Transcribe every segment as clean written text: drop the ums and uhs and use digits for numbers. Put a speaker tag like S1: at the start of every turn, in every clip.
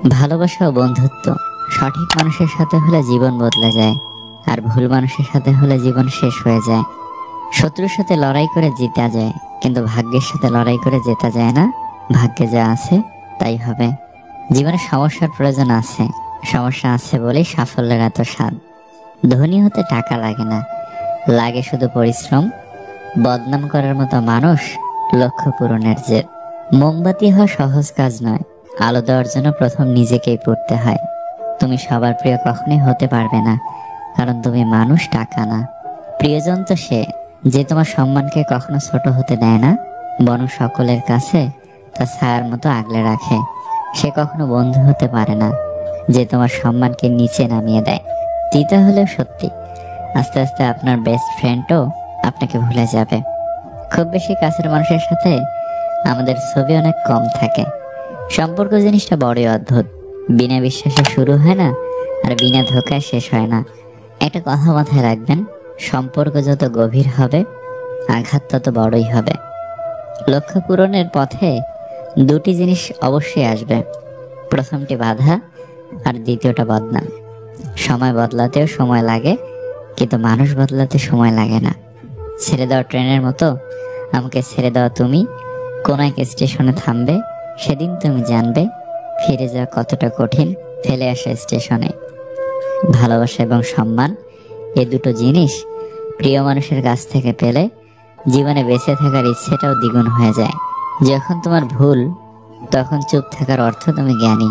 S1: ভালোবাসা ও বন্ধুত্ব সঠিক মানুষের সাথে হলে জীবন বদলে যায়, আর ভুল মানুষের সাথে হলে জীবন শেষ হয়ে যায়। শত্রুর সাথে লড়াই করে জিতা যায়, কিন্তু ভাগ্যের সাথে লড়াই করে জেতা যায় না। ভাগ্যে যা আছে তাই হবে। জীবনে সমস্যার প্রয়োজন আছে, সমস্যা আছে বলেই সাফল্যের এত স্বাদ। ধনী হতে টাকা লাগে না, লাগে শুধু পরিশ্রম। বদনাম করার মতো মানুষ, লক্ষ্য পূরণের জেদ। মোমবাতি হওয়া সহজ কাজ নয়, আলো দেওয়ার জন্য প্রথম নিজেকেই পড়তে হয়। তুমি সবার প্রিয় কখনোই হতে পারবে না, কারণ তুমি মানুষ, টাকা না। প্রিয়জন তো সে যে তোমার সম্মানকে কখনো ছোট হতে দেয় না, বরং সকলের কাছে তা ছায়ার মতো আগলে রাখে। সে কখনো বন্ধু হতে পারে না যে তোমার সম্মানকে নিচে নামিয়ে দেয়। দিতে হলেও সত্যি, আস্তে আস্তে আপনার বেস্ট ফ্রেন্ডও আপনাকে ভুলে যাবে। খুব বেশি কাছের মানুষের সাথে আমাদের ছবি অনেক কম থাকে। সম্পর্ক জিনিসটা বড়ই অদ্ভুত, বিনা বিশ্বাসে শুরু হয় না, আর বিনা ধোকায় শেষ হয় না। একটা কথা মাথায় রাখবেন, সম্পর্ক যত গভীর হবে, আঘাত তত বড়ই হবে। লক্ষ্য পূরণের পথে দুটি জিনিস অবশ্যই আসবে, প্রথমটি বাধা আর দ্বিতীয়টা বদনাম। সময় বদলাতেও সময় লাগে, কিন্তু মানুষ বদলাতে সময় লাগে না। ছেড়ে দেওয়া ট্রেনের মতো আমাকে ছেড়ে দেওয়া তুমি কোন এক স্টেশনে থামবে, সেদিন তুমি জানবে ফিরে যাওয়া কতটা কঠিন ফেলে আসা স্টেশনে। ভালোবাসা এবং সম্মান, এই দুটো জিনিস প্রিয় মানুষের কাছ থেকে পেলে জীবনে বেঁচে থাকার ইচ্ছেটাও দ্বিগুণ হয়ে যায়। যখন তোমার ভুল, তখন চুপ থাকার অর্থ তুমি জ্ঞানী,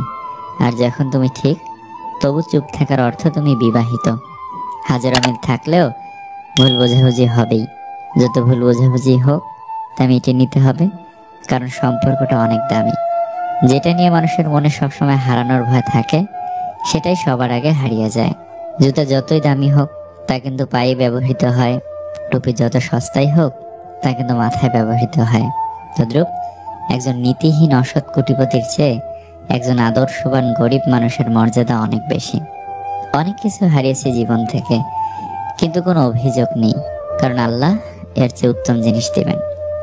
S1: আর যখন তুমি ঠিক, তবু চুপ থাকার অর্থ তুমি বিবাহিত। হাজার মিল থাকলেও ভুল বোঝাবুঝি হবেই। যত ভুল বোঝাবুঝি হোক, তা মিটিয়ে নিতে হবে, কারণ সম্পর্কটা অনেক দামি। যেটা নিয়ে মানুষের মনে সবসময় হারানোর ভয় থাকে, সেটাই সবার আগে হারিয়ে যায়। জুতা যতই দামি হোক, তা কিন্তু পায়ে ব্যবহৃত হয়। টুপি যত সস্তাই হোক, তা কিন্তু মাথায় ব্যবহৃত হয়। তদ্রূপ একজন নীতিহীন অসৎ কোটিপতির চেয়ে একজন আদর্শবান গরিব মানুষের মর্যাদা অনেক বেশি। অনেক কিছু হারিয়েছে জীবন থেকে, কিন্তু কোনো অভিযোগ নেই, কারণ আল্লাহ এর চেয়ে উত্তম জিনিস দেবেন।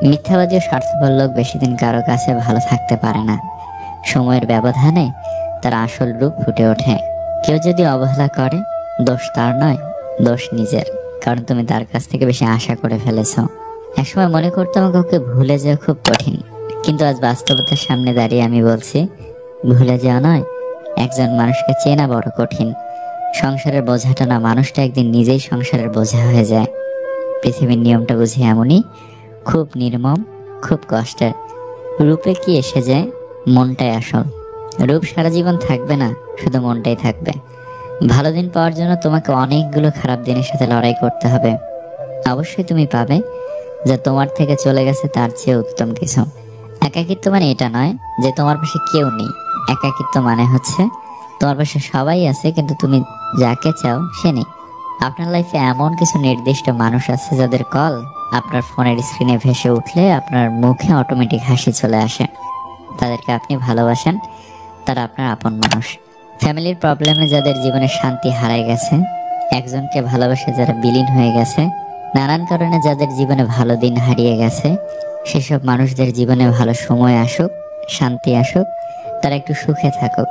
S1: মিথ্যাবাদী ও স্বার্থপর লোক বেশি দিন কারো কাছে ভালো থাকতে পারে না। সময়ের ব্যবধানে তার আসল রূপ ফুটে ওঠে। কেউ যদি অবহেলা করে, দোষ তার নয়, দোষ নিজের, কারণ তুমি তার কাছ থেকে বেশি আশা করে ফেলেছ। একসময় মনে করতাম কাউকে ভুলে যাওয়া খুব কঠিন, কিন্তু আজ বাস্তবতার সামনে দাঁড়িয়ে আমি বলছি, ভুলে যাওয়া নয়, একজন মানুষকে চেনা বড় কঠিন। সংসারের বোঝাটা না, মানুষটা একদিন নিজেই সংসারের বোঝা হয়ে যায়। পৃথিবীর নিয়মটা বুঝি এমনই, খুব নির্মম, খুব কষ্টের। রূপে কি এসে যায়, মনটাই আসল। রূপ সারা জীবন থাকবে না, শুধু মনটাই থাকবে। ভালো দিন পাওয়ার জন্য তোমাকে অনেকগুলো খারাপ দিনের সাথে লড়াই করতে হবে। অবশ্যই তুমি পাবে যা তোমার থেকে চলে গেছে তার চেয়ে উত্তম কিছু। একাকিত্ব মানে এটা নয় যে তোমার পাশে কেউ নেই। একাকিত্ব মানে হচ্ছে তোমার পাশে সবাই আছে, কিন্তু তুমি যাকে চাও সে নেই। আপনার লাইফে এমন কিছু নির্দিষ্ট মানুষ আছে যাদের কল আপনার ফোনের স্ক্রিনে ভেসে উঠলে আপনার মুখে অটোমেটিক হাসি চলে আসে। তাদেরকে আপনি ভালোবাসেন, তারা আপনার আপন মানুষ। ফ্যামিলির প্রবলেমে যাদের জীবনে শান্তি হারায় গেছে, একজনকে ভালোবাসে যারা বিলীন হয়ে গেছে, নানান কারণে যাদের জীবনে ভালো দিন হারিয়ে গেছে, সেসব মানুষদের জীবনে ভালো সময় আসুক, শান্তি আসুক, তারা একটু সুখে থাকুক।